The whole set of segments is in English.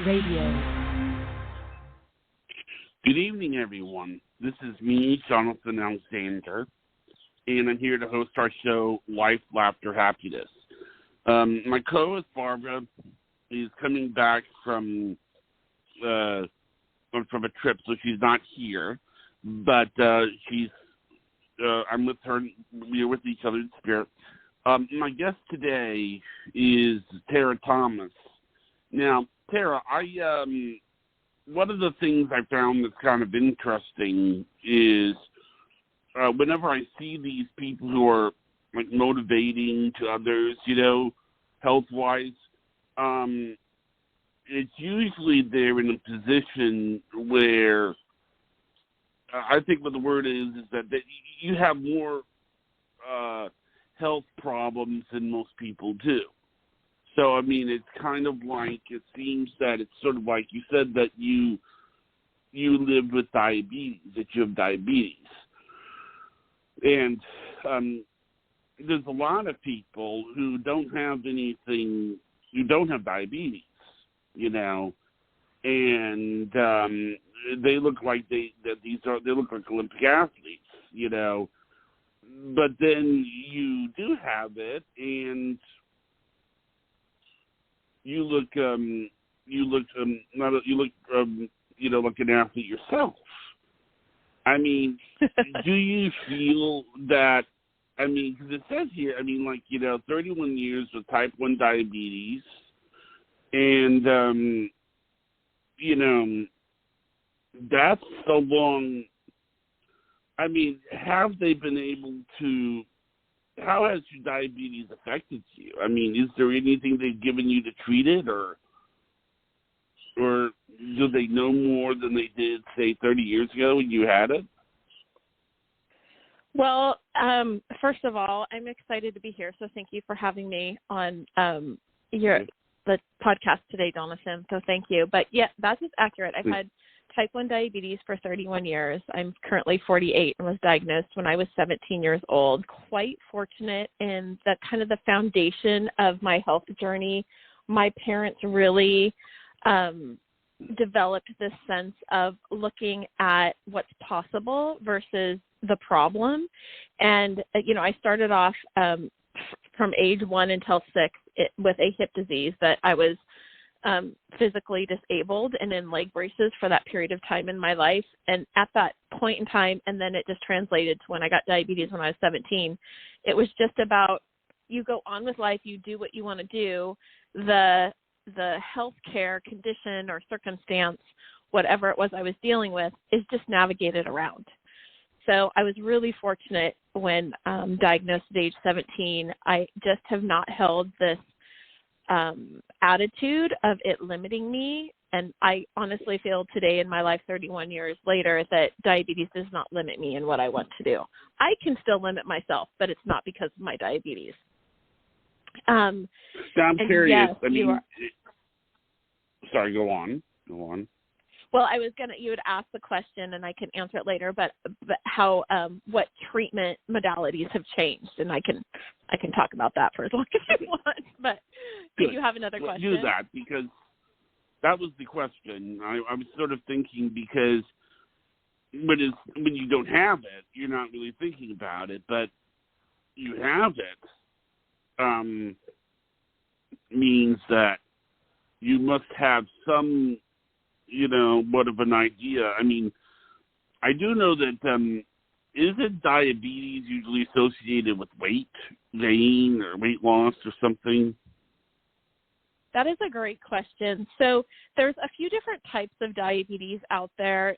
Radio. Good evening, everyone. This is me, Jonathan Alexander, and I'm here to host our show, Life, Laughter, Happiness. My co-host, Barbara, is coming back from a trip, so she's not here, but I'm with her. We're with each other in spirit. My guest today is Terra Thomas. Now, Terra, one of the things I found that's kind of interesting is whenever I see these people who are like motivating to others, health-wise, it's usually they're in a position where I think what the word is that you have more health problems than most people do. So, I mean, it's kind of like, it seems that it's sort of like you said that you lived with diabetes, that you have diabetes. And there's a lot of people who don't have anything, who don't have diabetes, and they look like they look like Olympic athletes, but then you do have it, and you look like an athlete yourself. I mean, do you feel that? I mean, because it says here, 31 years with type 1 diabetes, and that's so long. I mean, have they been able to? How has your diabetes affected you? I mean, is there anything they've given you to treat it, or do they know more than they did, say, 30 years ago when you had it? Well, first of all, I'm excited to be here, so thank you for having me on the podcast today, Jonathan. So thank you. But yeah, that is accurate. I've had type 1 diabetes for 31 years. I'm currently 48 and was diagnosed when I was 17 years old. Quite fortunate in the kind of the foundation of my health journey. My parents really developed this sense of looking at what's possible versus the problem. And, I started off from age 1 until 6 with a hip disease that I was physically disabled and in leg braces for that period of time in my life. And at that point in time, and then it just translated to when I got diabetes when I was 17, it was just about you go on with life, you do what you want to do. The healthcare condition or circumstance, whatever it was I was dealing with, is just navigated around. So I was really fortunate when diagnosed at age 17. I just have not held this attitude of it limiting me. And I honestly feel today in my life, 31 years later, that diabetes does not limit me in what I want to do. I can still limit myself, but it's not because of my diabetes. So I'm curious. Yes, sorry, go on. Well, you would ask the question and I can answer it later, but how, what treatment modalities have changed, and I can talk about that for as long as you want, but do you have another question? Do that, because that was the question. I was sort of thinking, because when you don't have it, you're not really thinking about it, but you have it, means that you must have some, what of an idea. I mean, I do know that, isn't diabetes usually associated with weight gain or weight loss or something? That is a great question. So there's a few different types of diabetes out there.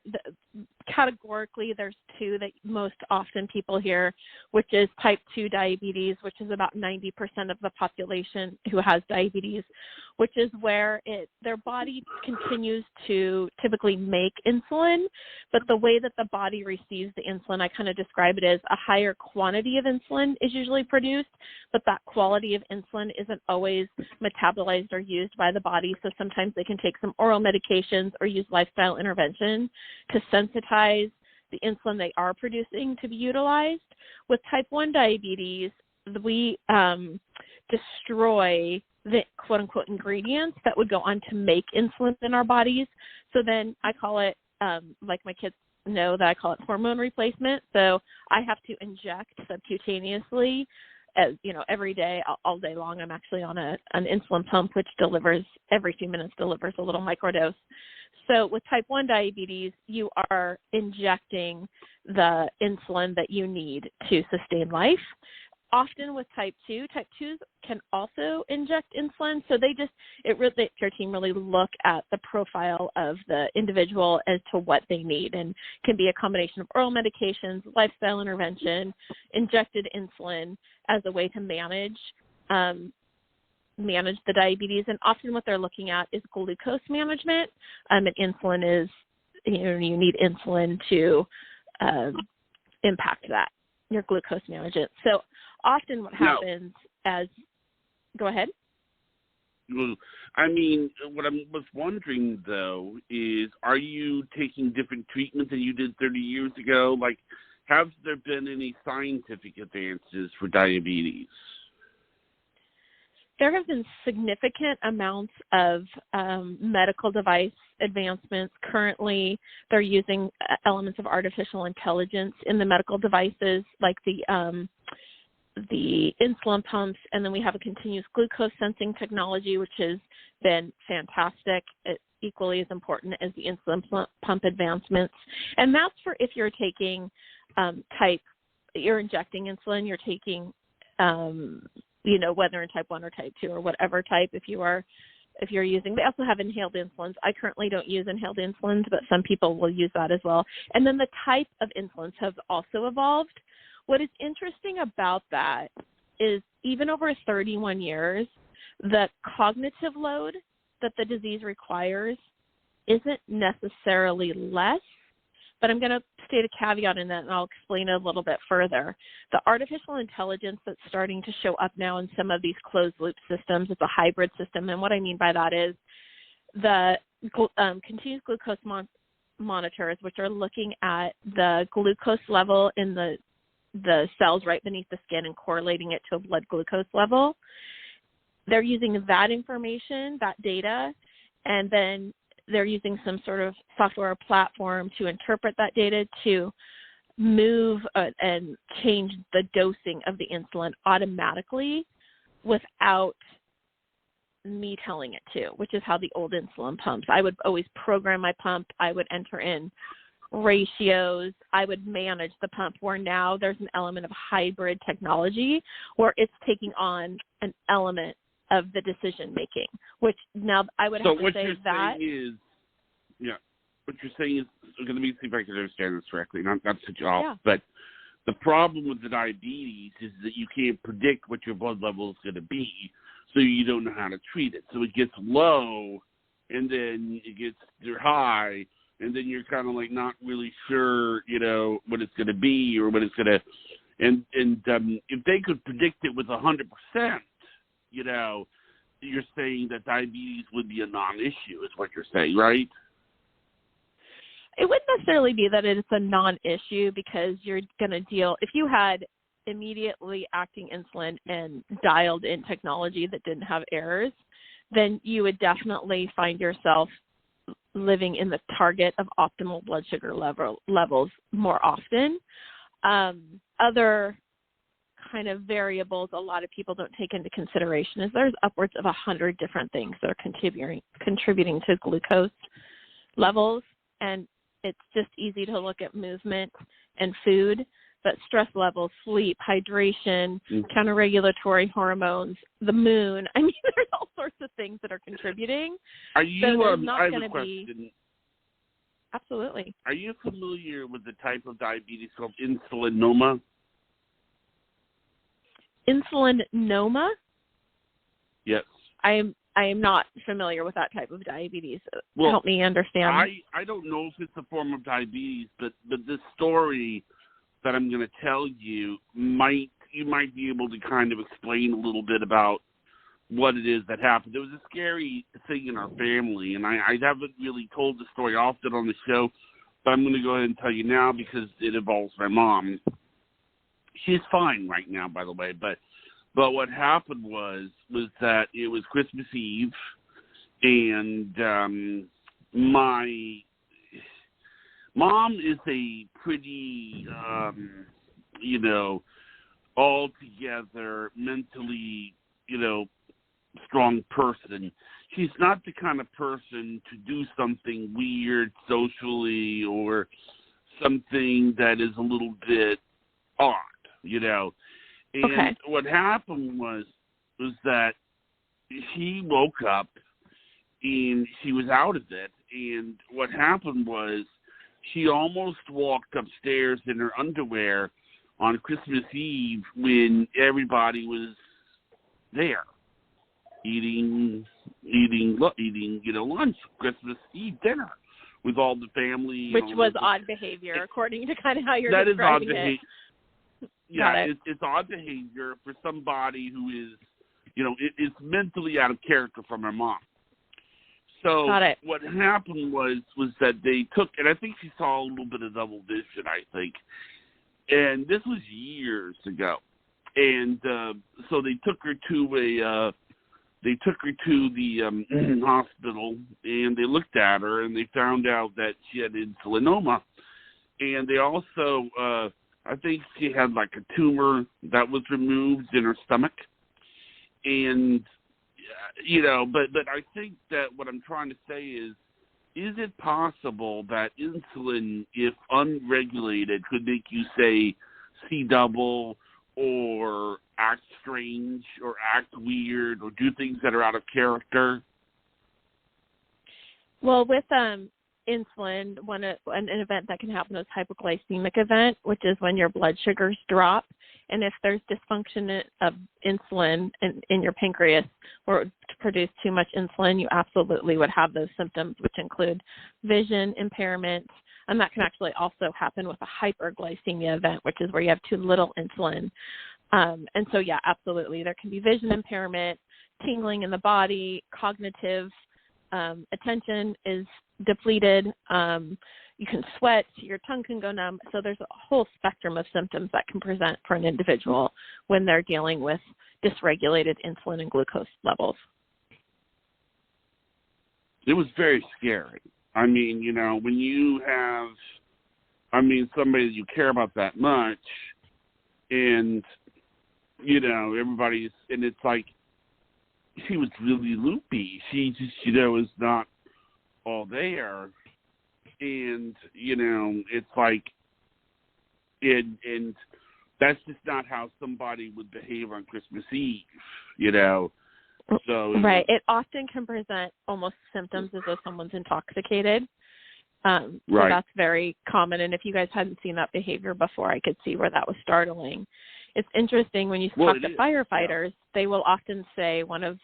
Categorically, there's two that most often people hear, which is type 2 diabetes, which is about 90% of the population who has diabetes, which is where their body continues to typically make insulin, but the way that the body receives the insulin, I kind of describe it as a higher quantity of insulin is usually produced, but that quality of insulin isn't always metabolized or used by the body. So sometimes they can take some oral medications or use lifestyle intervention to sensitize the insulin they are producing to be utilized. With type 1 diabetes, we destroy the quote-unquote ingredients that would go on to make insulin in our bodies. So then I call it, like my kids know that I call it hormone replacement. So I have to inject subcutaneously, every day, all day long. I'm actually on an insulin pump, which delivers every few minutes, delivers a little microdose. So with type 1 diabetes, you are injecting the insulin that you need to sustain life. Often with type 2s can also inject insulin. So your team really look at the profile of the individual as to what they need, and can be a combination of oral medications, lifestyle intervention, injected insulin as a way to manage the diabetes. And often what they're looking at is glucose management. And insulin is, you need insulin to impact that, your glucose management. So often what happens go ahead. I mean, what I was wondering, though, is are you taking different treatment than you did 30 years ago? Like, have there been any scientific advances for diabetes? There have been significant amounts of medical device advancements. Currently, they're using elements of artificial intelligence in the medical devices, like the insulin pumps, and then we have a continuous glucose sensing technology, which has been fantastic. It's equally as important as the insulin pump advancements. And that's for if you're taking you're injecting insulin, you're taking, whether in type 1 or type 2 or whatever type, if you're using. They also have inhaled insulins. I currently don't use inhaled insulins, but some people will use that as well. And then the type of insulins have also evolved. What is interesting about that is even over 31 years, the cognitive load that the disease requires isn't necessarily less, but I'm going to state a caveat in that, and I'll explain it a little bit further. The artificial intelligence that's starting to show up now in some of these closed-loop systems, it's a hybrid system, and what I mean by that is the continuous glucose monitors, which are looking at the glucose level in the cells right beneath the skin and correlating it to a blood glucose level. They're using that information, that data, and then they're using some sort of software or platform to interpret that data to move and change the dosing of the insulin automatically without me telling it to, which is how the old insulin pumps. I would always program my pump. I would enter in ratios. I would manage the pump, where now there's an element of hybrid technology where it's taking on an element of the decision making, which now I would have to say that. What you're saying is, let me see if I can understand this correctly, not to cut you off, but the problem with the diabetes is that you can't predict what your blood level is going to be, so you don't know how to treat it. So it gets low, and then it gets high, and then you're kind of like not really sure, what it's going to be or what it's going to, and if they could predict it with 100%, you're saying that diabetes would be a non-issue, is what you're saying, right? It wouldn't necessarily be that it's a non-issue, because you're going to deal, if you had immediately acting insulin and dialed in technology that didn't have errors, then you would definitely find yourself living in the target of optimal blood sugar levels more often. Other kind of variables a lot of people don't take into consideration is there's upwards of 100 different things that are contributing to glucose levels, and it's just easy to look at movement and food, but stress levels, sleep, hydration, counter-regulatory hormones, the moon. I mean, there's all sorts of things that are contributing. Are you? So I have a question. Absolutely. Are you familiar with the type of diabetes called insulinoma? Insulinoma? Yes. I am not familiar with that type of diabetes. Well, help me understand. I don't know if it's a form of diabetes, but this story that I'm going to tell you you might be able to kind of explain a little bit about what it is that happened. There was a scary thing in our family, and I haven't really told the story often on the show, but I'm going to go ahead and tell you now because it involves my mom. She's fine right now, by the way, but But what happened was that it was Christmas Eve, and my mom is a pretty, altogether mentally, strong person. She's not the kind of person to do something weird socially or something that is a little bit odd, And Okay. what happened was that she woke up and she was out of it. And what happened was she almost walked upstairs in her underwear on Christmas Eve when everybody was there eating, lunch, Christmas Eve dinner with all the family. Which was odd behavior, according to kind of how you're describing it. That is odd behavior. Yeah, it's odd behavior for somebody who is, it's mentally out of character from her mom. So what happened was that they took, and I think she saw a little bit of double vision, I think, and this was years ago, and so they took her to the hospital, and they looked at her, and they found out that she had insulinoma, and they also, I think she had like a tumor that was removed in her stomach, and but I think that what I'm trying to say is it possible that insulin, if unregulated, could make you, say, see double or act strange or act weird or do things that are out of character? Well, with insulin, an event that can happen is hypoglycemic event, which is when your blood sugars drop. And if there's dysfunction of insulin in your pancreas or to produce too much insulin, you absolutely would have those symptoms, which include vision impairment. And that can actually also happen with a hyperglycemia event, which is where you have too little insulin. And so, yeah, absolutely. There can be vision impairment, tingling in the body, cognitive attention is depleted. You can sweat, your tongue can go numb. So there's a whole spectrum of symptoms that can present for an individual when they're dealing with dysregulated insulin and glucose levels. It was very scary. I mean, when you have, somebody that you care about that much, and, everybody's, and it's like, she was really loopy. She just, is not all there. And, it's like, and that's just not how somebody would behave on Christmas Eve, So right. It often can present almost symptoms as though someone's intoxicated. So that's very common. And if you guys hadn't seen that behavior before, I could see where that was startling. It's interesting when you talk to firefighters, they will often say when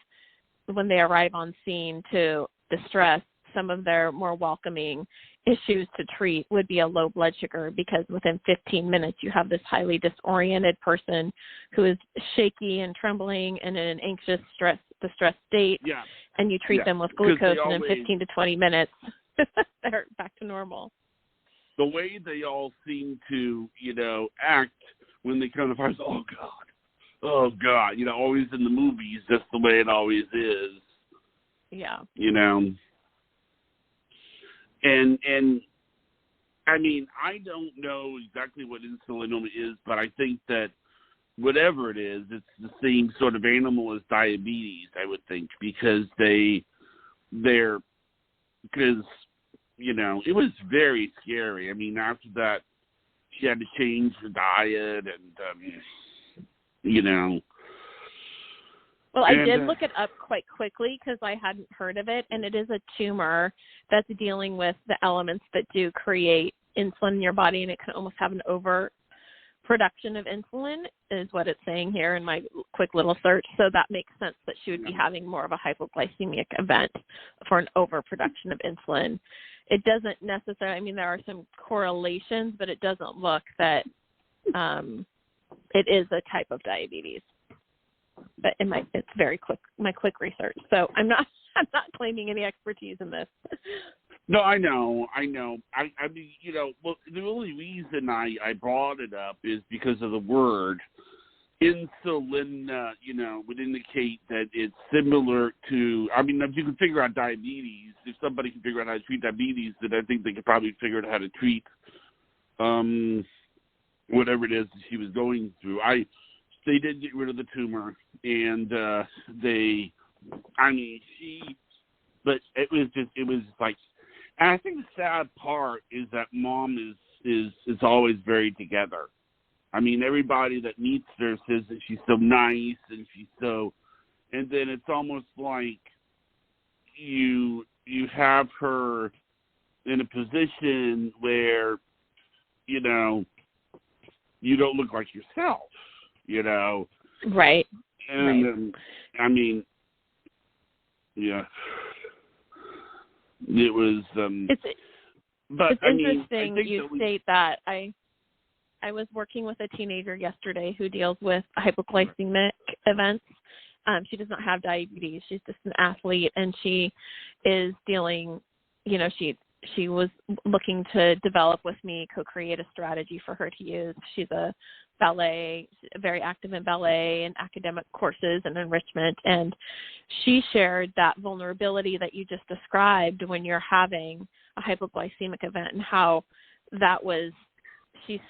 they arrive on scene to distress, some of their more welcoming issues to treat would be a low blood sugar, because within 15 minutes you have this highly disoriented person who is shaky and trembling and in an anxious, distressed state, and you treat them with glucose, and in 15 to 20 minutes they're back to normal. The way they all seem to, act when they kind of find, oh God, always in the movies, that's the way it always is. Yeah. And I don't know exactly what insulinoma is, but I think that whatever it is, it's the same sort of animal as diabetes, I would think, because it was very scary. After that, she had to change her diet and, Well, I did look it up quite quickly because I hadn't heard of it, and it is a tumor that's dealing with the elements that do create insulin in your body, and it can almost have an overproduction of insulin, is what it's saying here in my quick little search. So that makes sense that she would be having more of a hypoglycemic event for an overproduction of insulin. It doesn't necessarily, there are some correlations, but it doesn't look that it is a type of diabetes. But it's very quick, my quick research. So I'm not claiming any expertise in this. No, I know. Well, the only reason I brought it up is because of the word. insulin, would indicate that it's similar to, I mean, if you can figure out diabetes, if somebody can figure out how to treat diabetes, then I think they could probably figure out how to treat whatever it is that she was going through. They did get rid of the tumor, and but it was like, and I think the sad part is that mom is always very together. I mean, everybody that meets her says that she's so nice and and then it's almost like you have her in a position where, you don't look like yourself, Right. And I mean, yeah, it was. It's interesting you state that. I was working with a teenager yesterday who deals with hypoglycemic events. She does not have diabetes. She's just an athlete, and she is dealing, she was looking to develop with me, co-create a strategy for her to use. She's very active in ballet and academic courses and enrichment. And she shared that vulnerability that you just described when you're having a hypoglycemic event, and how that was, she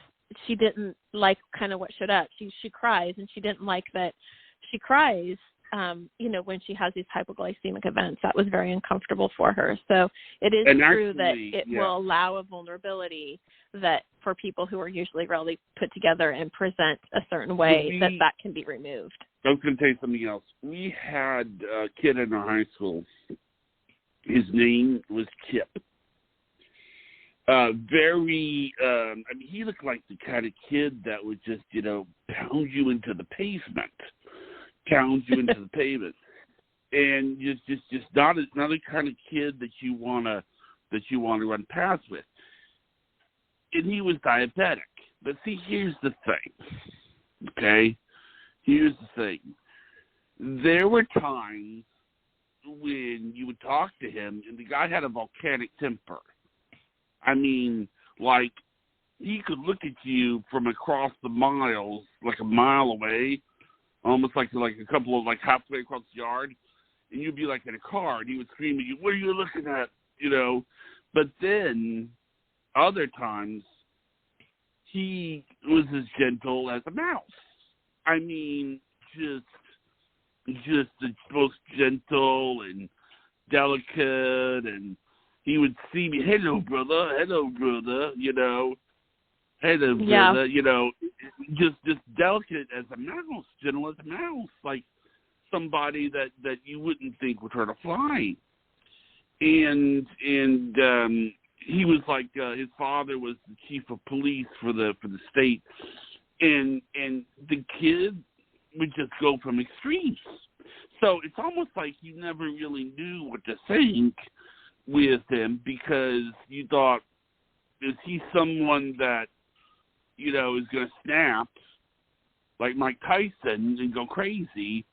didn't like kind of what showed up. She cries, and she didn't like that she cries, when she has these hypoglycemic events. That was very uncomfortable for her. So it is true that it will allow a vulnerability that for people who are usually really put together and present a certain way, that can be removed. I was going to tell you something else. We had a kid in our high school. His name was Kip. He looked like the kind of kid that would just, pound you into the pavement. And just not the kind of kid that you want to run past with. And he was diabetic. But see, here's the thing. Okay? Here's the thing. There were times when you would talk to him, and the guy had a volcanic temper. I mean, like, he could look at you from across the miles, like a mile away, almost like a couple of, like, halfway across the yard, and you'd be, like, in a car, and he would scream at you, "What are you looking at?" But then, other times, he was as gentle as a mouse. I mean, just the most gentle and delicate, and he would see me, hello, brother, hello, brother, just delicate as a mouse, gentle as a mouse, like somebody that you wouldn't think would hurt a fly. And he was like, his father was the chief of police for the state, and the kid would just go from extremes. So it's almost like you never really knew what to think with him, because you thought, is he someone that, is going to snap like Mike Tyson and go crazy,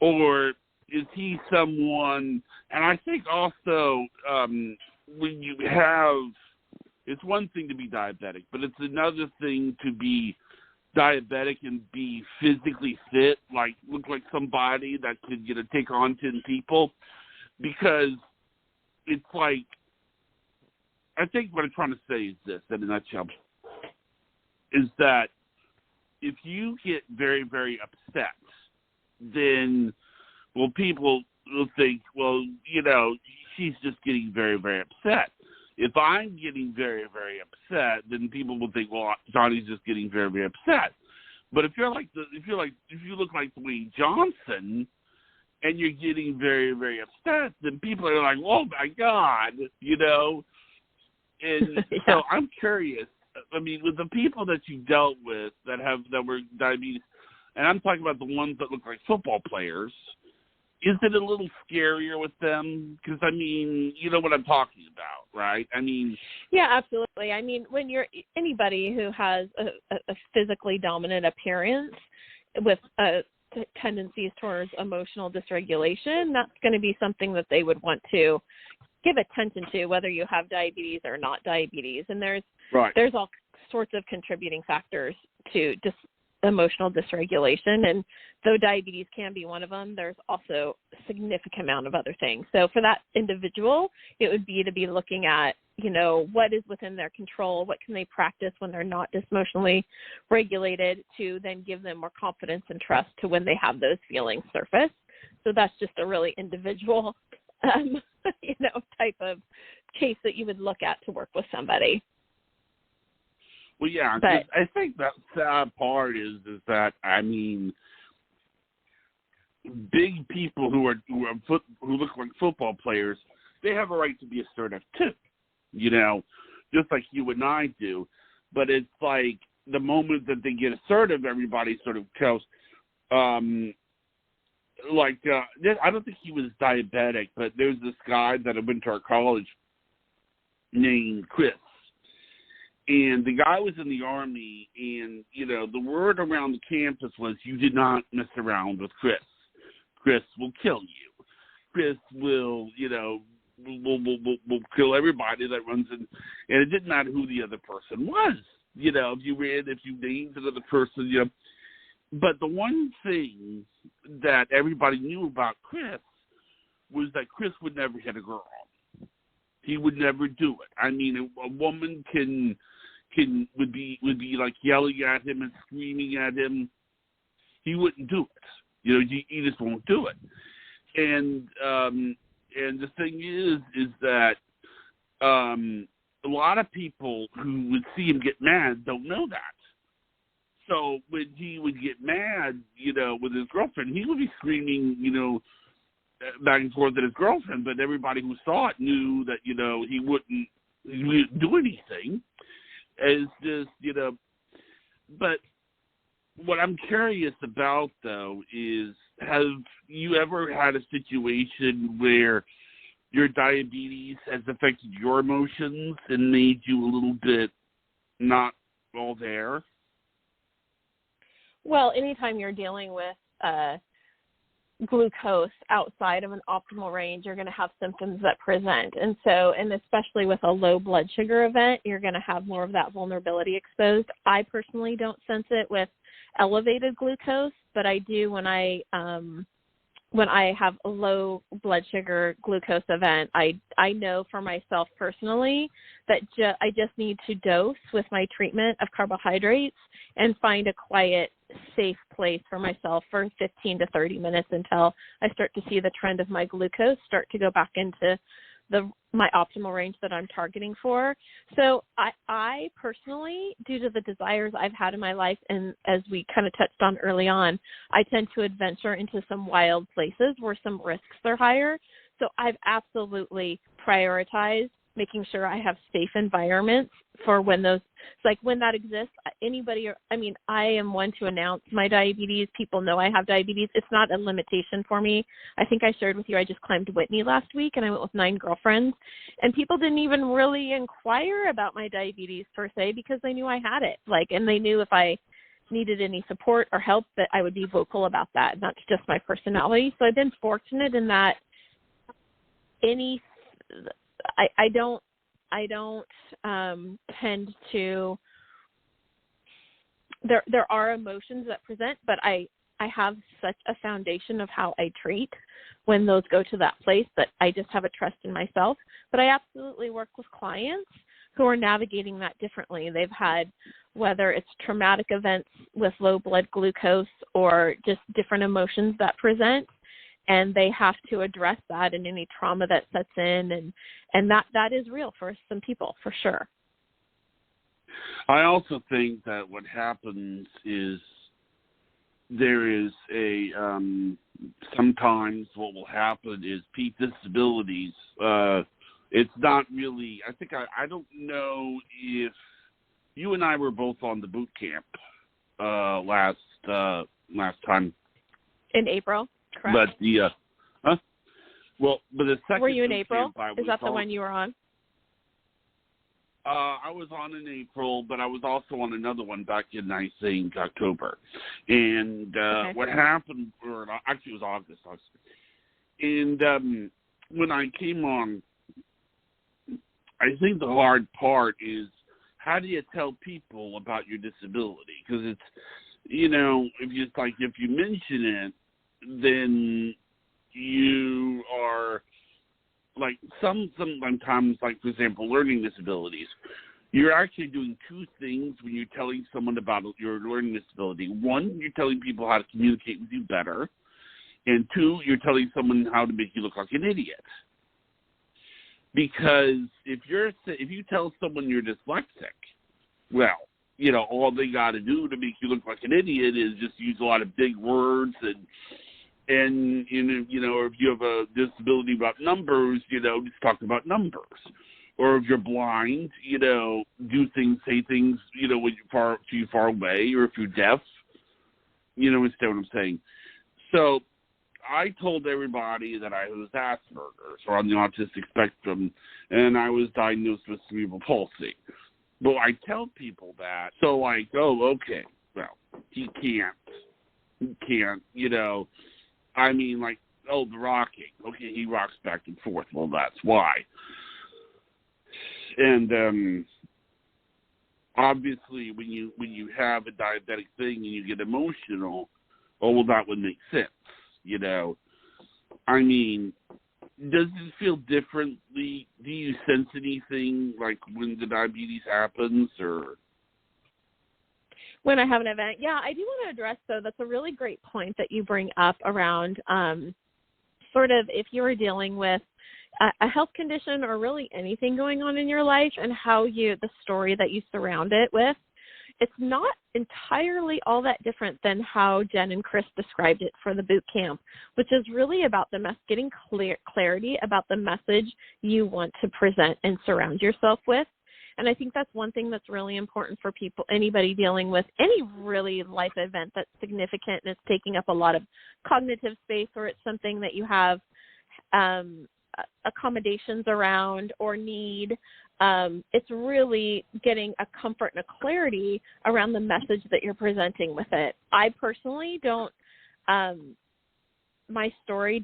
or is he someone, and I think also when you have, it's one thing to be diabetic, but it's another thing to be diabetic and be physically fit, like look like somebody that could take on 10 people, because it's like, I think what I'm trying to say is this, in a nutshell, is that if you get very, very upset, then, people will think, she's just getting very, very upset. If I'm getting very, very upset, then people will think, Johnny's just getting very, very upset. But if you look like Dwayne Johnson, and you're getting very, very upset, then people are like, oh, my God, And so I'm curious. I mean, with the people that you dealt with that were diabetes, and I'm talking about the ones that look like football players, is it a little scarier with them? Because, I mean, you know what I'm talking about, right? I mean... Yeah, absolutely. I mean, when you're anybody who has a physically dominant appearance with tendencies towards emotional dysregulation, that's going to be something that they would want to give attention to, whether you have diabetes or not diabetes. And there's all sorts of contributing factors to just emotional dysregulation. And though diabetes can be one of them, there's also a significant amount of other things. So for that individual, it would be to be looking at, what is within their control, what can they practice when they're not emotionally regulated, to then give them more confidence and trust to when they have those feelings surface. So that's just a really individual, type of case that you would look at to work with somebody. Well, yeah, but I think that sad part is that, big people who look like football players, they have a right to be assertive too, just like you and I do. But it's like the moment that they get assertive, everybody sort of goes, I don't think he was diabetic, but there's this guy that I went to our college named Chris. And the guy was in the Army, and, the word around the campus was, you did not mess around with Chris. Chris will kill you. Chris will, will kill everybody that runs in. And it didn't matter who the other person was. If you named another person, But the one thing that everybody knew about Chris was that Chris would never hit a girl. He would never do it. A woman would be like yelling at him and screaming at him. He wouldn't do it. He just won't do it. And the thing is that a lot of people who would see him get mad don't know that. So when he would get mad, with his girlfriend, he would be screaming, back and forth at his girlfriend, but everybody who saw it knew that, he wouldn't do anything. It's just, but what I'm curious about, though, is have you ever had a situation where your diabetes has affected your emotions and made you a little bit not all there? Well, anytime you're dealing with glucose outside of an optimal range, you're going to have symptoms that present. And especially with a low blood sugar event, you're going to have more of that vulnerability exposed. I personally don't sense it with elevated glucose, but I do when I have a low blood sugar glucose event. I know for myself personally that I just need to dose with my treatment of carbohydrates and find a quiet, safe place for myself for 15 to 30 minutes until I start to see the trend of my glucose start to go back into my optimal range that I'm targeting for. So I personally, due to the desires I've had in my life, and as we kind of touched on early on, I tend to adventure into some wild places where some risks are higher. So I've absolutely prioritized making sure I have safe environments for when those, like when that exists, I am one to announce my diabetes. People know I have diabetes. It's not a limitation for me. I think I shared with you, I just climbed Whitney last week and I went with 9 girlfriends, and people didn't even really inquire about my diabetes per se because they knew I had it. And they knew if I needed any support or help that I would be vocal about that. And that's just my personality. So I've been fortunate in that I don't tend to, there are emotions that present, but I have such a foundation of how I treat when those go to that place that I just have a trust in myself. But I absolutely work with clients who are navigating that differently. They've had, whether it's traumatic events with low blood glucose or just different emotions that present, and they have to address that and any trauma that sets in, and that is real for some people, for sure. I also think that what happens is there is sometimes what will happen is peak disabilities. It's not really, I don't know if you and I were both on the boot camp last time. In April. Correct. But the second. Were you in April? Is that the one you were on? I was on in April, but I was also on another one back in, I think, October. And what happened, or actually it was August. And when I came on, I think the hard part is how do you tell people about your disability? Because if you mention it, then you are like sometimes, like, for example, learning disabilities. You're actually doing two things when you're telling someone about your learning disability. One, you're telling people how to communicate with you better. And two, you're telling someone how to make you look like an idiot. Because if you tell someone you're dyslexic, well, all they got to do to make you look like an idiot is just use a lot of big words and or if you have a disability about numbers, just talk about numbers. Or if you're blind, say things, when you're too far away, or if you're deaf, understand what I'm saying. So I told everybody that I was Asperger's, or on the autistic spectrum, and I was diagnosed with cerebral palsy. But I tell people that, so like, oh, okay, well, he can't, I mean, like, oh, the rocking. Okay, he rocks back and forth. Well, that's why. And obviously, when you have a diabetic thing and you get emotional, oh, well, that would make sense. I mean, does it feel differently? Do you sense anything like when the diabetes happens, or? When I have an event, yeah, I do want to address, though, that's a really great point that you bring up around sort of if you are dealing with a health condition or really anything going on in your life and how the story that you surround it with. It's not entirely all that different than how Jen and Chris described it for the boot camp, which is really about getting clarity about the message you want to present and surround yourself with. And I think that's one thing that's really important for anybody dealing with any really life event that's significant and it's taking up a lot of cognitive space, or it's something that you have accommodations around or need. It's really getting a comfort and a clarity around the message that you're presenting with it. I personally don't, my story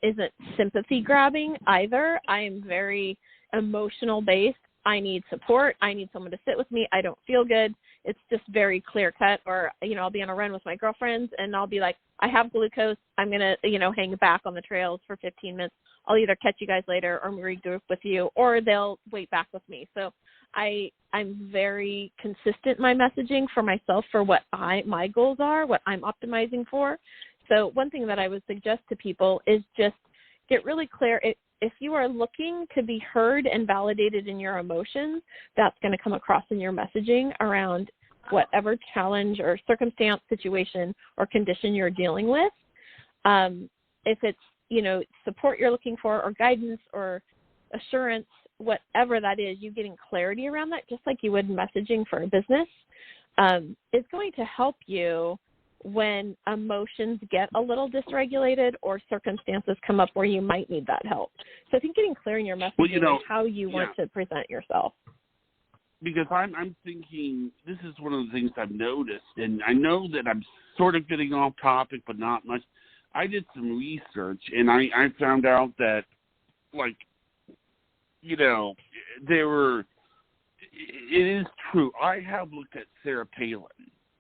isn't sympathy grabbing either. I am very emotional based. I need support. I need someone to sit with me. I don't feel good. It's just very clear cut. Or, I'll be on a run with my girlfriends and I'll be like, I have glucose. I'm going to, hang back on the trails for 15 minutes. I'll either catch you guys later or regroup with you, or they'll wait back with me. So I'm very consistent in my messaging for myself for what my goals are, what I'm optimizing for. So one thing that I would suggest to people is just get really clear. If you are looking to be heard and validated in your emotions, that's going to come across in your messaging around whatever challenge or circumstance, situation, or condition you're dealing with. If it's, support you're looking for, or guidance or assurance, whatever that is, you getting clarity around that, just like you would messaging for a business, is going to help you when emotions get a little dysregulated or circumstances come up where you might need that help. So I think getting clear in your messaging and how you want to present yourself. Because I'm thinking, this is one of the things I've noticed, and I know that I'm sort of getting off topic, but not much. I did some research, and I found out that, like, it is true. I have looked at Sarah Palin,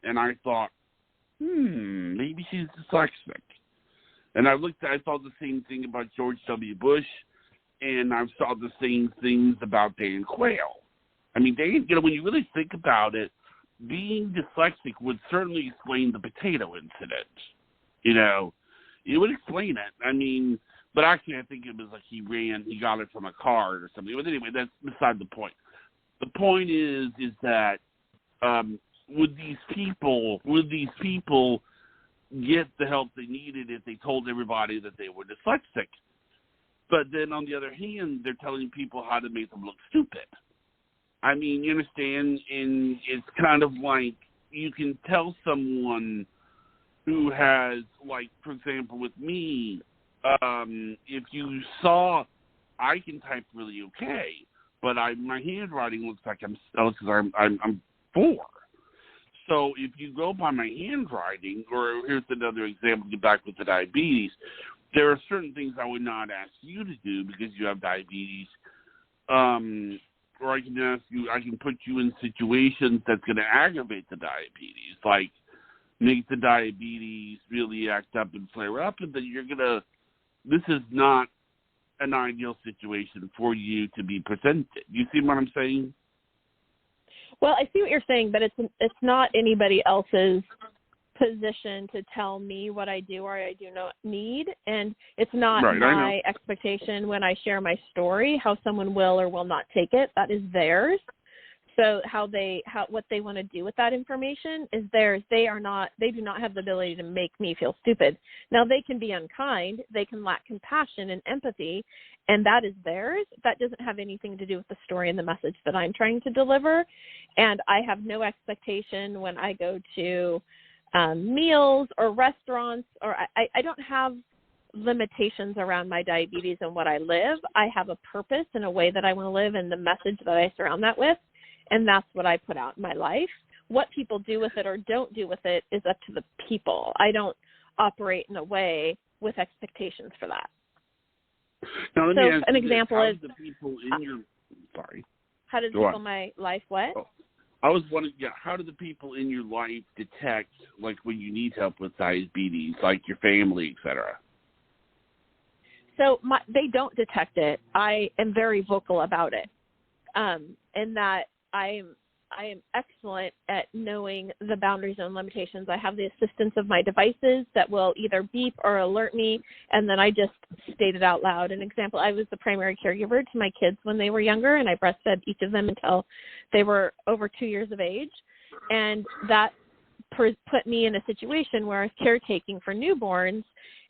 and I thought, maybe she's dyslexic. And I thought the same thing about George W. Bush, and I saw the same things about Dan Quayle. I mean, when you really think about it, being dyslexic would certainly explain the potato incident. It would explain it. I mean, but actually I think it was like he got it from a card or something. But anyway, that's beside the point. The point is that would these people get the help they needed if they told everybody that they were dyslexic? But then on the other hand, they're telling people how to make them look stupid. I mean, you understand? And it's kind of like you can tell someone who has, like, for example, with me, if you saw, I can type really okay, but my handwriting looks like I'm 4. So if you go by my handwriting, or here's another example, get back with the diabetes, there are certain things I would not ask you to do because you have diabetes, or I can put you in situations that's going to aggravate the diabetes, like make the diabetes really act up and flare up, and then this is not an ideal situation for you to be presented. You see what I'm saying? Well, I see what you're saying, but it's not anybody else's position to tell me what I do or I do not need, and it's not my expectation when I share my story how someone will or will not take it. That is theirs. So what they want to do with that information is theirs. They do not have the ability to make me feel stupid. Now, they can be unkind, they can lack compassion and empathy, and that is theirs. That doesn't have anything to do with the story and the message that I'm trying to deliver. And I have no expectation when I go to meals or restaurants, or I don't have limitations around my diabetes and what I live. I have a purpose and a way that I want to live and the message that I surround that with. And that's what I put out in my life. What people do with it or don't do with it is up to the people. I don't operate in a way with expectations for that. Now, let me ask an you example this. is, how do the people in your how does people in my life what? Oh, I was wondering, how do the people in your life detect, like, when you need help with diabetes, like your family, et cetera? So they don't detect it. I am very vocal about it, in that I am excellent at knowing the boundaries and limitations. I have the assistance of my devices that will either beep or alert me, and then I just state it out loud. An example, I was the primary caregiver to my kids when they were younger, and I breastfed each of them until they were over 2 years of age. And that put me in a situation where I was caretaking for newborns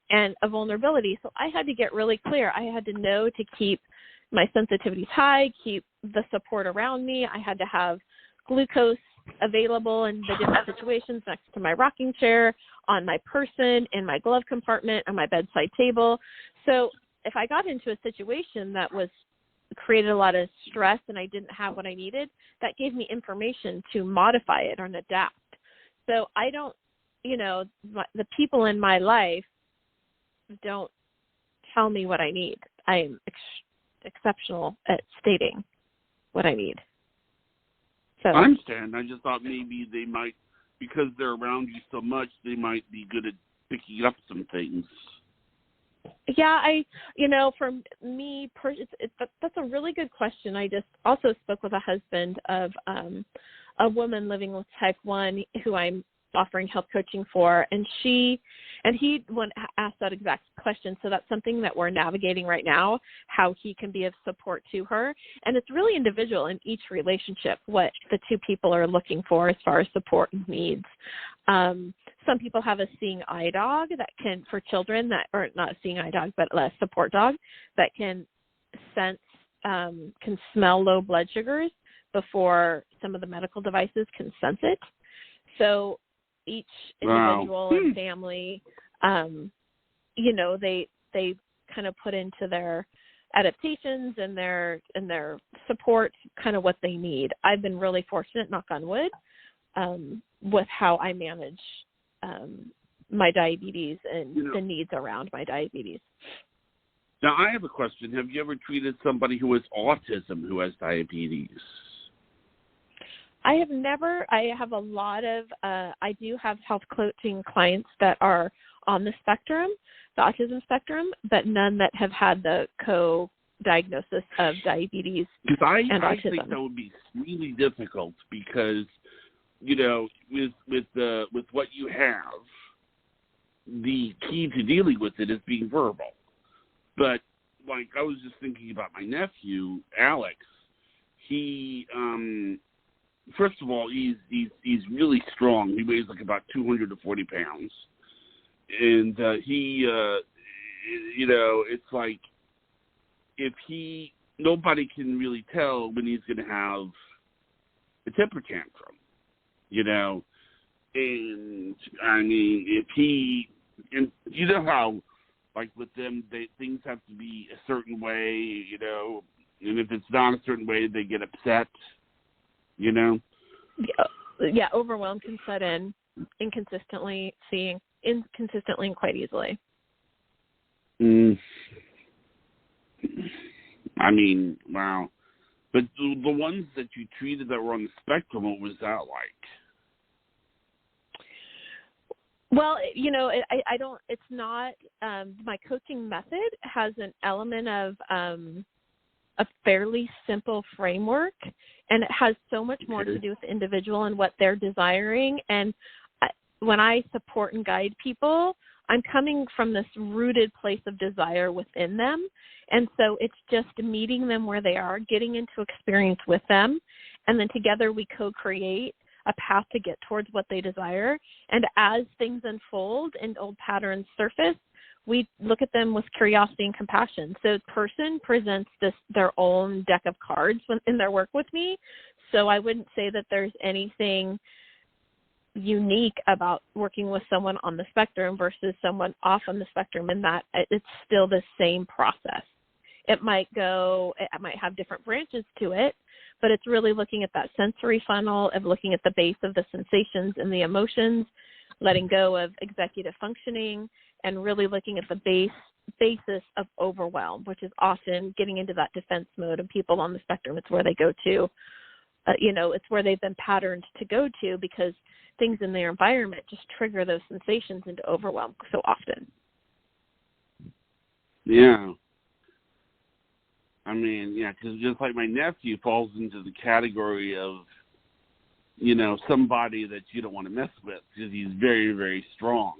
and a vulnerability. So I had to get really clear. I had to know to keep my sensitivities high, keep the support around me. I had to have glucose available in the different situations next to my rocking chair, on my person, in my glove compartment, on my bedside table. So if I got into a situation that created a lot of stress and I didn't have what I needed, that gave me information to modify it or adapt. So I don't, the people in my life don't tell me what I need. I am exceptional at stating what I need. So I understand. I just thought maybe they might, because they're around you so much, they might be good at picking up some things. Yeah, for me, that's a really good question. I just also spoke with a husband of a woman living with type 1 who I'm offering health coaching for, and he asked that exact question. So that's something that we're navigating right now, how he can be of support to her. And it's really individual in each relationship, what the two people are looking for as far as support and needs. Some people have a seeing eye dog for children or not a seeing eye dog, but a support dog that can sense, can smell low blood sugars before some of the medical devices can sense it. So each individual and family, they kind of put into their adaptations and their support kind of what they need. I've been really fortunate, knock on wood, with how I manage my diabetes and the needs around my diabetes. Now, I have a question. Have you ever treated somebody who has autism who has diabetes? I have never. I have a lot of, I do have health coaching clients that are on the spectrum, the autism spectrum, but none that have had the co-diagnosis of diabetes and autism. I think that would be really difficult because, with what you have, the key to dealing with it is being verbal. But, like, I was just thinking about my nephew, Alex. He, first of all, he's really strong. He weighs like about 240 pounds. And it's like nobody can really tell when he's going to have a temper tantrum, And, I mean, and you know how, like with them, things have to be a certain way, and if it's not a certain way, they get upset. Yeah, overwhelm can set in inconsistently and quite easily. I mean, wow. But the ones that you treated that were on the spectrum, what was that like? Well, I don't, it's not, my coaching method has an element of a fairly simple framework, and it has so much more to do with the individual and what they're desiring. And when I support and guide people, I'm coming from this rooted place of desire within them. And so it's just meeting them where they are, getting into experience with them, and then together we co-create a path to get towards what they desire. And as things unfold and old patterns surface, we look at them with curiosity and compassion. So the person presents their own deck of cards in their work with me. So I wouldn't say that there's anything unique about working with someone on the spectrum versus someone off on the spectrum, in that it's still the same process. It might have different branches to it, but it's really looking at that sensory funnel of looking at the base of the sensations and the emotions, letting go of executive functioning, and really looking at the basis of overwhelm, which is often getting into that defense mode. And people on the spectrum, it's where they go to, it's where they've been patterned to go to, because things in their environment just trigger those sensations into overwhelm so often. Yeah. I mean, yeah, because just like my nephew falls into the category of, somebody that you don't want to mess with because he's very, very strong,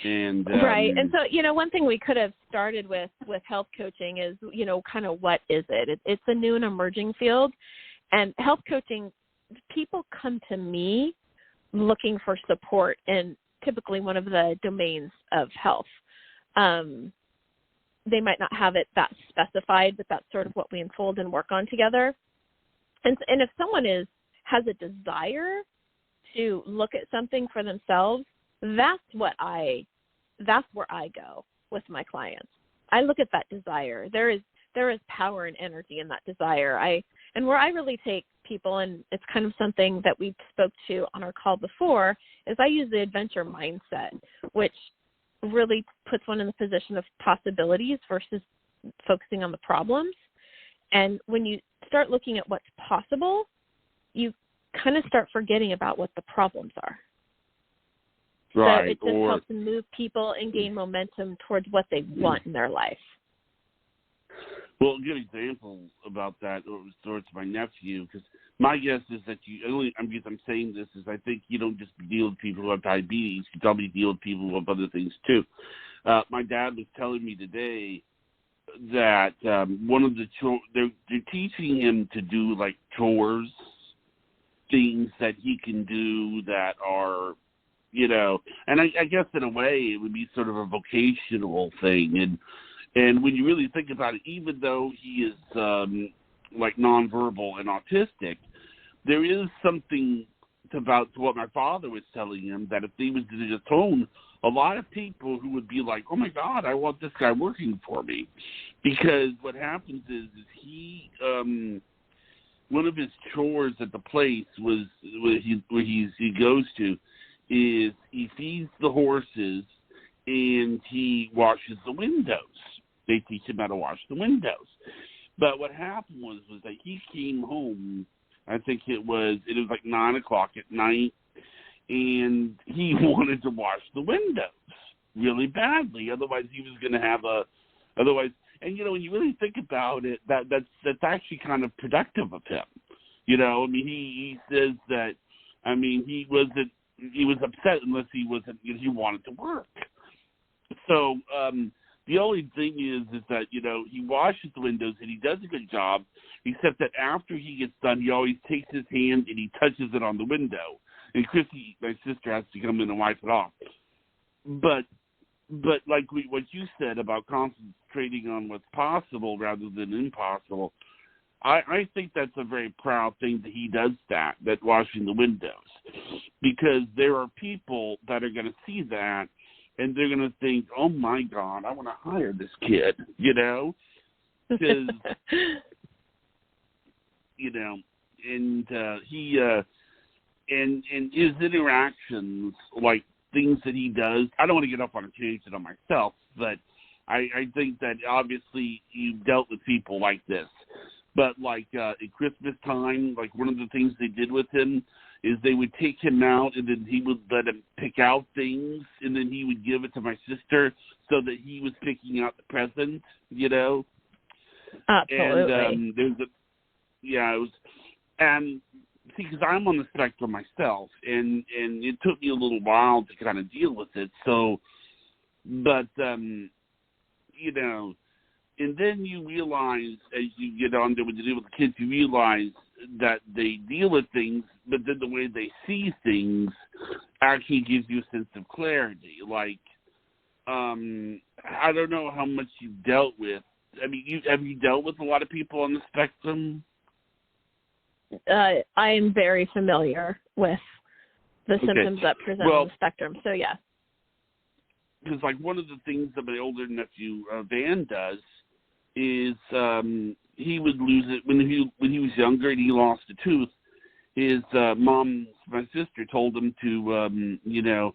And right. And so, one thing we could have started with health coaching is, kind of what is it? It's a new and emerging field. And health coaching, people come to me looking for support in typically one of the domains of health. They might not have it that specified, but that's sort of what we unfold and work on together. And if someone has a desire to look at something for themselves, that's where I go with my clients. I look at that desire. There is power and energy in that desire. And where I really take people, and it's kind of something that we spoke to on our call before, is I use the adventure mindset, which really puts one in the position of possibilities versus focusing on the problems. And when you start looking at what's possible, you kind of start forgetting about what the problems are. Right. So it just helps move people and gain momentum towards what they want in their life. Well, a good example about that towards my nephew, because my guess is that I'm saying this is I think you don't just deal with people who have diabetes, you probably deal with people who have other things too. My dad was telling me today that one of the they're teaching him to do like chores, things that he can do that are, and I guess in a way it would be sort of a vocational thing. And when you really think about it, even though he is like nonverbal and autistic, there is something about what my father was telling him, that if he was to just own, a lot of people who would be like, oh my God, I want this guy working for me. Because what happens is he, one of his chores at the place was where he goes to is he feeds the horses and he washes the windows. They teach him how to wash the windows. But what happened was that he came home, I think it was like 9 o'clock at night, and he wanted to wash the windows really badly. Otherwise, he was going to have and when you really think about it, that's actually kind of productive of him. He says that, he was upset unless he wanted to work. So, the only thing is that, he washes the windows and he does a good job, except that after he gets done, he always takes his hand and he touches it on the window. And Chrissy, my sister, has to come in and wipe it off. But like what you said about concentrating on what's possible rather than impossible, I think that's a very proud thing that he does that washing the windows. Because there are people that are going to see that, and they're going to think, oh, my God, I want to hire this kid, Because, and he, and his interactions, like things that he does, I don't want to get up on a tangent on myself, but I think that obviously you've dealt with people like this. But like at Christmas time, like one of the things they did with him is they would take him out, and then he would let him pick out things, and then he would give it to my sister so that he was picking out the present, you know? Absolutely. And it was, and see, because I'm on the spectrum myself, and it took me a little while to kind of deal with it, so, but, you know, and then you realize, as you get on there with the deal with the kids, you realize that they deal with things, but then the way they see things actually gives you a sense of clarity. Like, I don't know how much you've dealt with. I mean, have you dealt with a lot of people on the spectrum? I'm very familiar with the symptoms that present on the spectrum, so yeah. Because, like, one of the things that my older nephew, Van, does is he would lose it when he was younger and he lost a tooth. His mom, my sister, told him to, you know,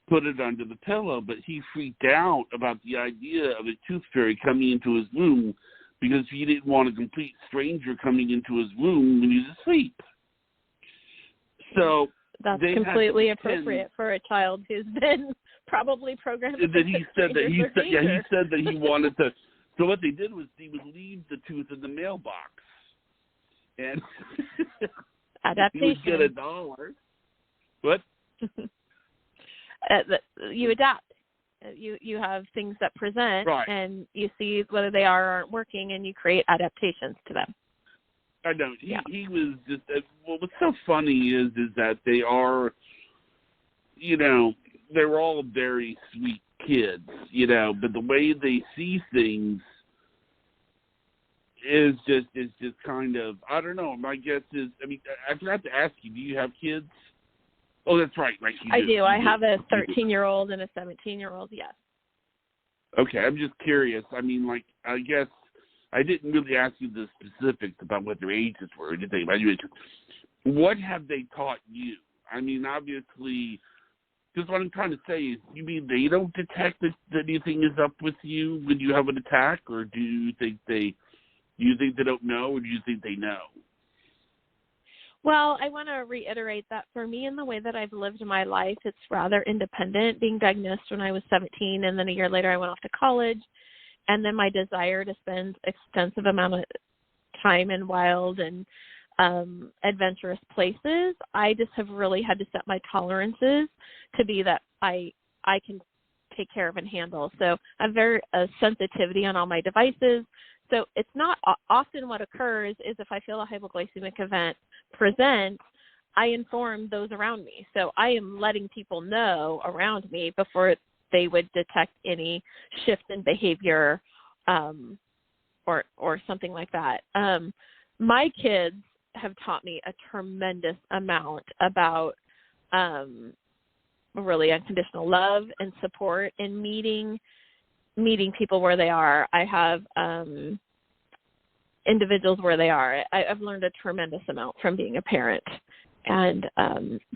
put it under the pillow, but he freaked out about the idea of a tooth fairy coming into his room because he didn't want a complete stranger coming into his room when he was asleep. So that's completely appropriate for a child who's been probably programmed. And then he said that he wanted to. So what they did was he would leave the tooth in the mailbox, and adaptation. He would get $1. What? You adapt. You have things that present, right, and you see whether they are or aren't working, and you create adaptations to them. I know. He was just. Well, what's so funny is that they are, you know, they were all very sweet kids, you know, but the way they see things is just kind of, I don't know. My guess is, I mean, I forgot to ask you, do you have kids? Oh, that's right. Right, I do. I have a 13-year-old and a 17-year-old, yes. Okay, I'm just curious. I mean, like, I guess I didn't really ask you the specifics about what their ages were. Did they? What have they taught you? I mean, obviously, because what I'm trying to say is, you mean they don't detect that anything is up with you when you have an attack, or do you think they don't know, or do you think they know? Well, I want to reiterate that for me, in the way that I've lived my life, it's rather independent. Being diagnosed when I was 17, and then a year later I went off to college, and then my desire to spend extensive amount of time in wild and adventurous places, I just have really had to set my tolerances to be that I can take care of and handle. So I'm very sensitivity on all my devices. So it's not often what occurs is if I feel a hypoglycemic event present, I inform those around me. So I am letting people know around me before they would detect any shift in behavior or something like that. My kids have taught me a tremendous amount about really unconditional love and support and meeting people where they are. I have individuals where they are. I've learned a tremendous amount from being a parent and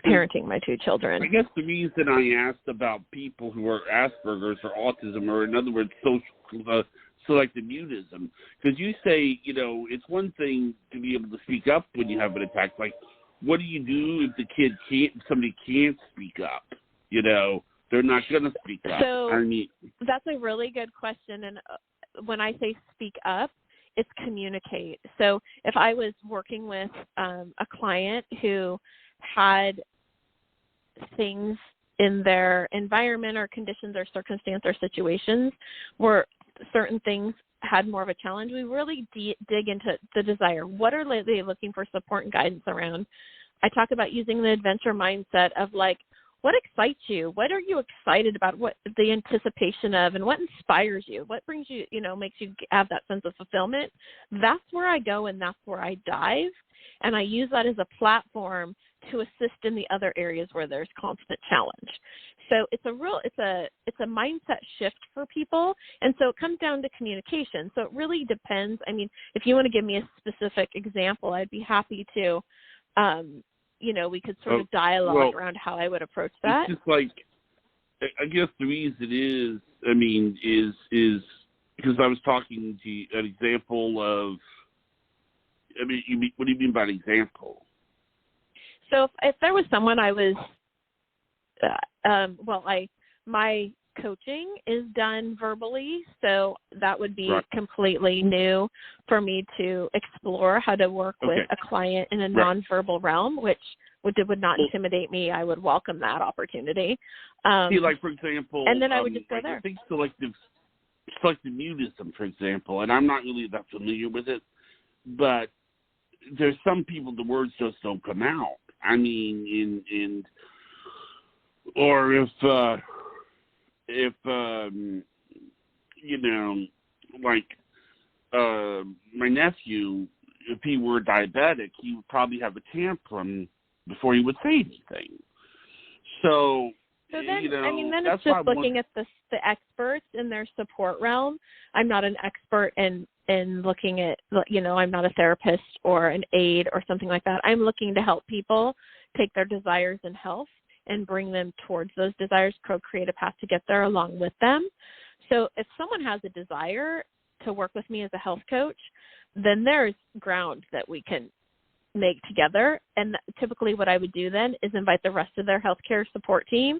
parenting my two children. I guess the reason I asked about people who are Asperger's or autism, or in other words, selective mutism, because you say, you know, it's one thing to be able to speak up when you have an attack. Like, what do you do if somebody can't speak up? You know, they're not going to speak up. So I mean, that's a really good question. And when I say speak up, it's communicate. So if I was working with a client who had things in their environment or conditions or circumstance or situations where certain things had more of a challenge, we really dig into the desire. What are they looking for support and guidance around? I talk about using the adventure mindset of, like, what excites you? What are you excited about? What the anticipation of, and what inspires you? What brings you, makes you have that sense of fulfillment? That's where I go, and that's where I dive. And I use that as a platform to assist in the other areas where there's constant challenge. So it's a mindset shift for people. And so it comes down to communication. So it really depends. I mean, if you want to give me a specific example, I'd be happy to. We could sort of dialogue around how I would approach that. It's just like, I guess the reason is because I was talking to you, an example of, what do you mean by an example? So if there was someone I was, my coaching is done verbally, so that would be completely new for me to explore how to work with a client in a nonverbal realm, which would not intimidate me. I would welcome that opportunity. See, like, for example, and then I would just go there. I think selective mutism, for example, and I'm not really that familiar with it, but there's some people the words just don't come out. I mean, or if you know, like my nephew, if he were diabetic, he would probably have a tantrum before he would say anything. So then, you know, I mean, then it's just looking at the experts in their support realm. I'm not an expert in looking at, you know, I'm not a therapist or an aide or something like that. I'm looking to help people take their desires in health and bring them towards those desires, co-create a path to get there along with them. So if someone has a desire to work with me as a health coach, then there's ground that we can make together. And typically what I would do then is invite the rest of their healthcare support team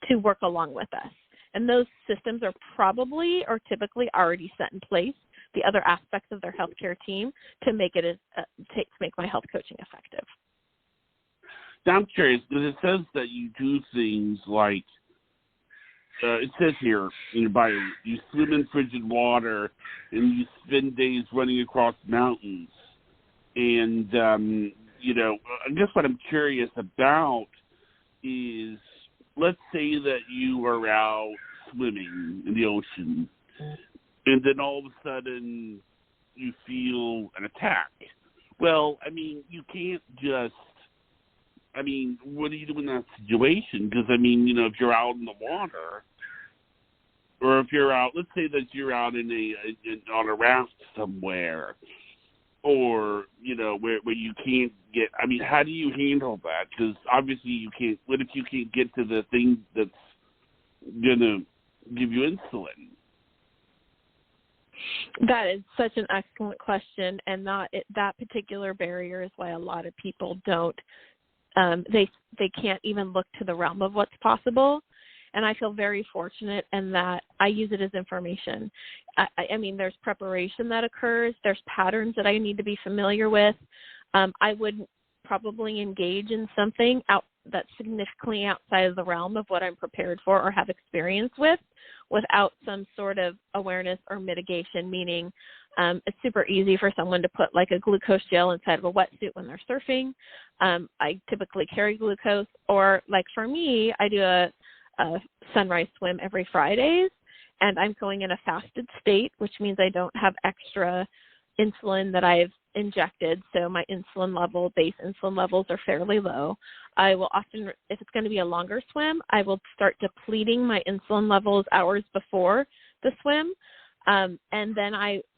to work along with us. And those systems are probably or typically already set in place, the other aspects of their healthcare team, to make it to make my health coaching effective. Now I'm curious, because it says that you do things like, it says here in your bio, you swim in frigid water and you spend days running across mountains. And, you know, I guess what I'm curious about is, let's say that you are out swimming in the ocean, and then all of a sudden you feel an attack. Well, I mean, you can't just, I mean, what do you do in that situation? Because, I mean, you know, if you're out in the water, or if you're out, let's say that you're out on a raft somewhere, or, you know, where you can't get, I mean, how do you handle that? Because obviously you can't, what if you can't get to the thing that's going to give you insulin? That is such an excellent question, and that particular barrier is why a lot of people don't, they can't even look to the realm of what's possible. And I feel very fortunate in that I use it as information. I mean, there's preparation that occurs. There's patterns that I need to be familiar with. I wouldn't probably engage in something that's significantly outside of the realm of what I'm prepared for or have experience with without some sort of awareness or mitigation, meaning it's super easy for someone to put like a glucose gel inside of a wetsuit when they're surfing. I typically carry glucose, or like for me, I do a sunrise swim every Fridays, and I'm going in a fasted state, which means I don't have extra insulin that I've injected, so my base insulin levels are fairly low. I will often, if it's going to be a longer swim, I will start depleting my insulin levels hours before the swim, and then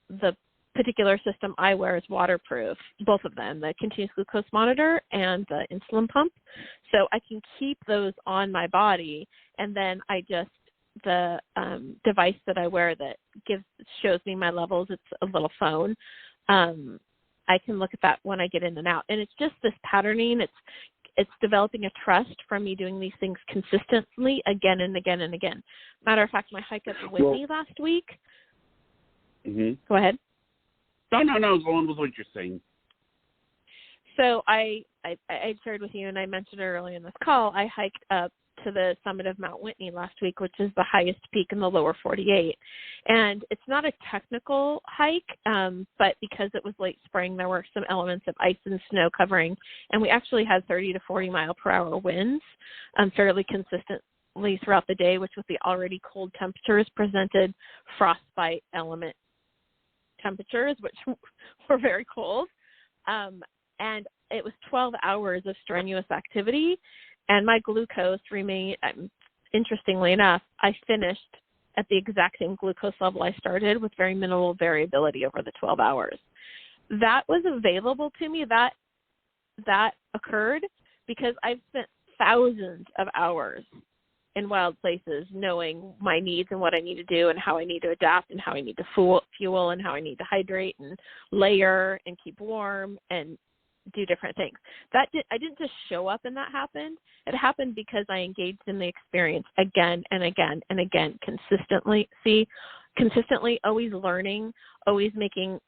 the particular system I wear is waterproof, both of them, the continuous glucose monitor and the insulin pump. So I can keep those on my body, and then the device that I wear that shows me my levels, it's a little phone. I can look at that when I get in and out. And it's just this patterning. It's developing a trust from me doing these things consistently again and again and again. Matter of fact, my hike up Whitney last week. Mm-hmm. Go ahead. No, go on with what you're saying. So I shared with you, and I mentioned it earlier in this call, I hiked up to the summit of Mount Whitney last week, which is the highest peak in the lower 48. And it's not a technical hike, but because it was late spring, there were some elements of ice and snow covering, and we actually had 30 to 40 mile per hour winds fairly consistently throughout the day, which with the already cold temperatures presented frostbite element temperatures, which were very cold. And it was 12 hours of strenuous activity, and my glucose remained, interestingly enough, I finished at the exact same glucose level I started with very minimal variability over the 12 hours. That was available to me, that occurred because I've spent thousands of hours in wild places knowing my needs and what I need to do and how I need to adapt and how I need to fuel and how I need to hydrate and layer and keep warm and do different things. I didn't just show up and that happened. It happened because I engaged in the experience again and again and again, consistently, always learning, always making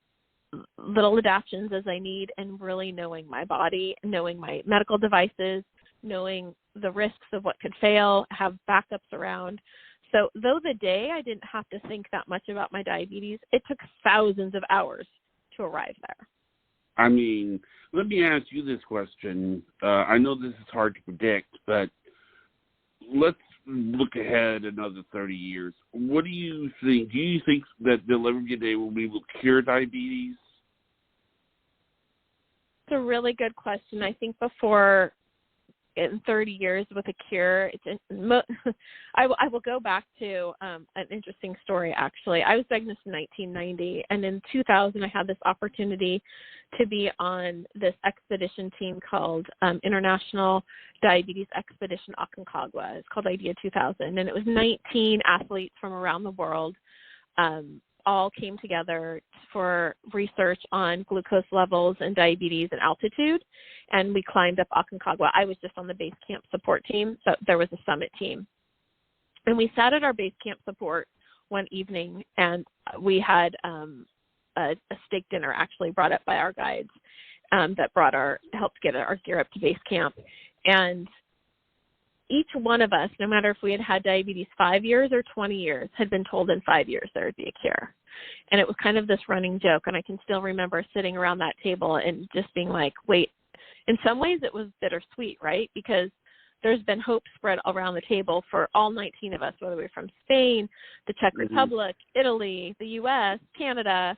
little adaptations as I need, and really knowing my body, knowing my medical devices, knowing the risks of what could fail, have backups around. So though the day I didn't have to think that much about my diabetes, it took thousands of hours to arrive there. I mean, let me ask you this question. I know this is hard to predict, but let's look ahead another 30 years. What do you think? Do you think that there'll ever be a day when we will cure diabetes? It's a really good question. I think before in 30 years with a cure, I will go back to an interesting story, actually. I was diagnosed in 1990, and in 2000, I had this opportunity to be on this expedition team called International Diabetes Expedition Aconcagua. It's called IDEA 2000, and it was 19 athletes from around the world all came together for research on glucose levels and diabetes and altitude, and we climbed up Aconcagua. I was just on the base camp support team, so there was a summit team. And we sat at our base camp support one evening, and we had a steak dinner actually brought up by our guides that helped get our gear up to base camp. And each one of us, no matter if we had had diabetes 5 years or 20 years, had been told in 5 years there would be a cure. And it was kind of this running joke. And I can still remember sitting around that table and just being like, wait, in some ways it was bittersweet, right? Because there's been hope spread around the table for all 19 of us, whether we're from Spain, the Czech Republic, Italy, the U.S., Canada,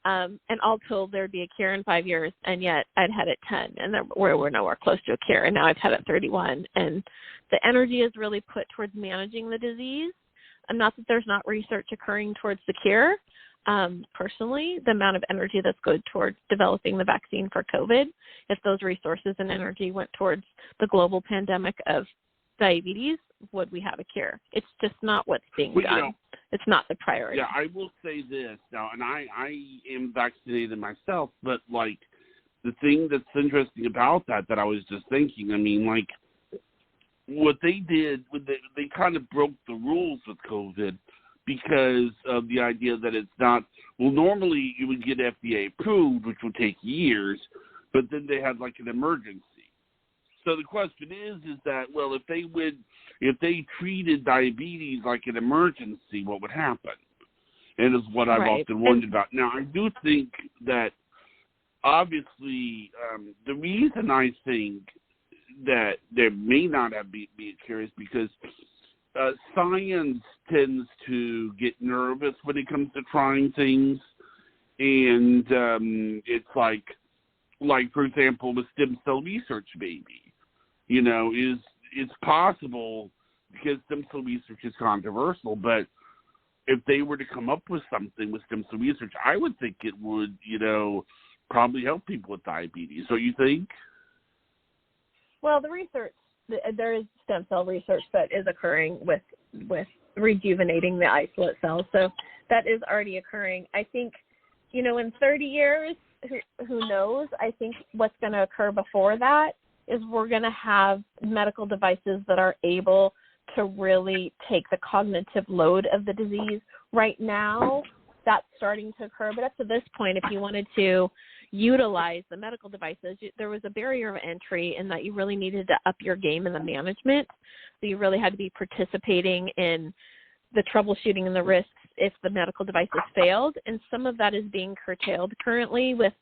and all told there'd be a cure in 5 years, and yet I'd had it 10, and we're nowhere close to a cure, and now I've had it 31. And the energy is really put towards managing the disease, and not that there's not research occurring towards the cure. Personally, the amount of energy that's going towards developing the vaccine for COVID, if those resources and energy went towards the global pandemic of diabetes, would we have a cure? It's just not what's being done. You know, it's not the priority. Yeah, I will say this now, and I am vaccinated myself, but like the thing that's interesting about that I was just thinking, I mean, like what they did, they kind of broke the rules with COVID because of the idea that it's not, well, normally you would get FDA approved, which would take years, but then they had like an emergency. So the question is that, well, if they treated diabetes like an emergency, what would happen? And is what I've often wondered about. Now, I do think that obviously the reason I think that there may not have be a cure is because science tends to get nervous when it comes to trying things, and it's like for example, with stem cell research, maybe. You know, it's possible because stem cell research is controversial, but if they were to come up with something with stem cell research, I would think it would, probably help people with diabetes. So you think? Well, the research, there is stem cell research that is occurring with rejuvenating the isolate cells. So that is already occurring. I think, in 30 years, who knows? I think what's going to occur before that is we're going to have medical devices that are able to really take the cognitive load of the disease. Right now, that's starting to occur, but up to this point, if you wanted to utilize the medical devices, there was a barrier of entry in that you really needed to up your game in the management. So you really had to be participating in the troubleshooting and the risks if the medical devices failed, and some of that is being curtailed currently with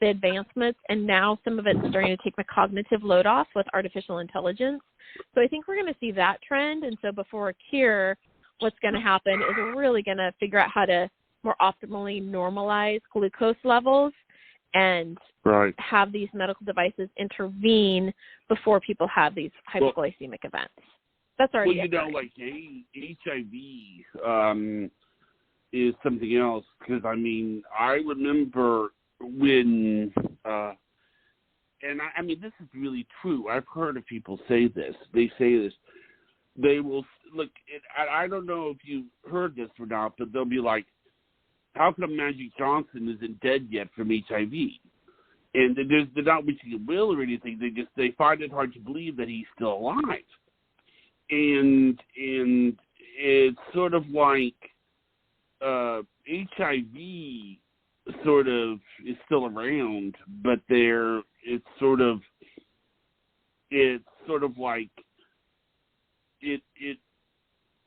the advancements, and now some of it's starting to take the cognitive load off with artificial intelligence. So I think we're going to see that trend, and so before a cure, what's going to happen is we're really going to figure out how to more optimally normalize glucose levels and have these medical devices intervene before people have these hypoglycemic events. That's already like HIV is something else, because, I remember when, and I mean, this is really true. I've heard of people say this. They say this. They will, look, I don't know if you've heard this or not, but they'll be like, how come Magic Johnson isn't dead yet from HIV? And they're not wishing a will or anything. They find it hard to believe that he's still alive. And it's sort of like HIV sort of is still around, but it's sort of like it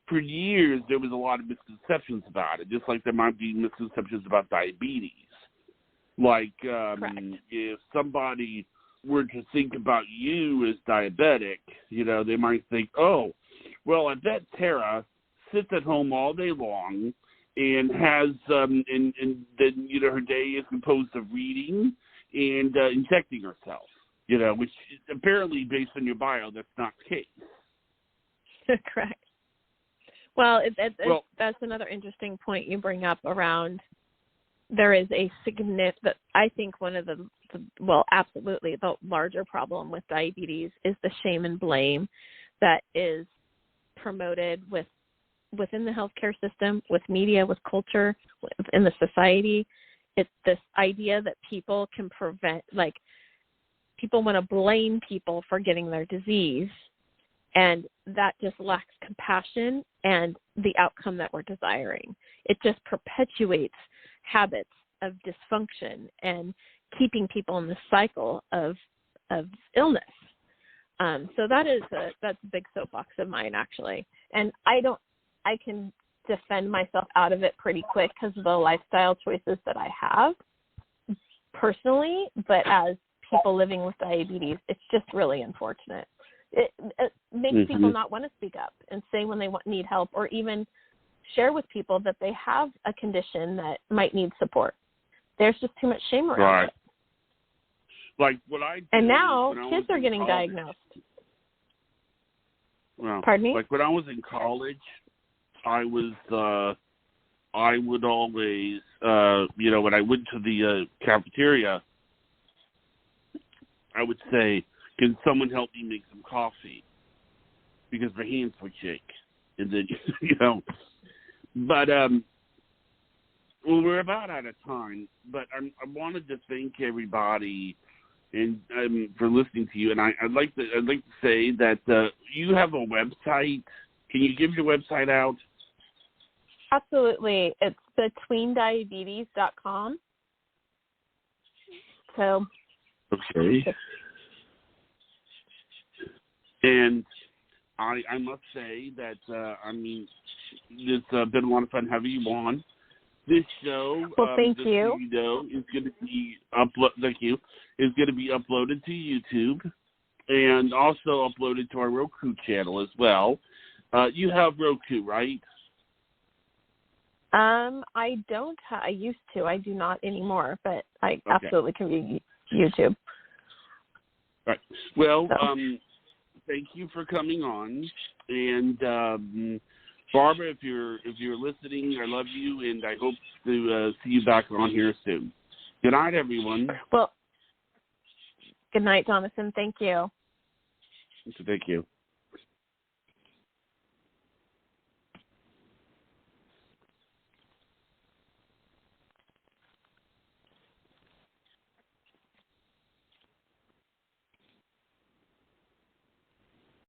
for years there was a lot of misconceptions about it, just like there might be misconceptions about diabetes. Like if somebody were to think about you as diabetic, they might think, oh, well, I bet Terra sits at home all day long and has and then her day is composed of reading and injecting herself, which apparently based on your bio that's not the case. Correct. Well, that's another interesting point you bring up around. There is a significant, I think one of absolutely the larger problem with diabetes is the shame and blame that is promoted within the healthcare system, with media, with culture, in the society. It's this idea that people can prevent, like people want to blame people for getting their disease, and that just lacks compassion and the outcome that we're desiring. It just perpetuates habits of dysfunction and keeping people in the cycle of illness. So that's a big soapbox of mine, actually. And I can defend myself out of it pretty quick because of the lifestyle choices that I have personally, but as people living with diabetes, it's just really unfortunate. It makes people not want to speak up and say when they need help, or even share with people that they have a condition that might need support. There's just too much shame around it. Like what I did, and now kids are getting diagnosed. Well, pardon me? Like when I was in college, I would always, when I went to the cafeteria, I would say, can someone help me make some coffee? Because my hands would shake. And then, But, well, we're about out of time. But I wanted to thank everybody and for listening to you. And I'd like to say that you have a website. Can you give your website out? Absolutely. It's betweendiabetes.com. So. Okay. And I must say that, it's been a lot of fun having you on. This show, thank you. Is going to be Thank you. Is going to be uploaded to YouTube and also uploaded to our Roku channel as well. You have Roku, right? I don't. I used to. I do not anymore, but I absolutely can be YouTube. Right. Well, thank you for coming on, and Barbara, if you're listening, I love you, and I hope to see you back on here soon. Good night, everyone. Well, good night, Jonathan. Thank you. Thank you.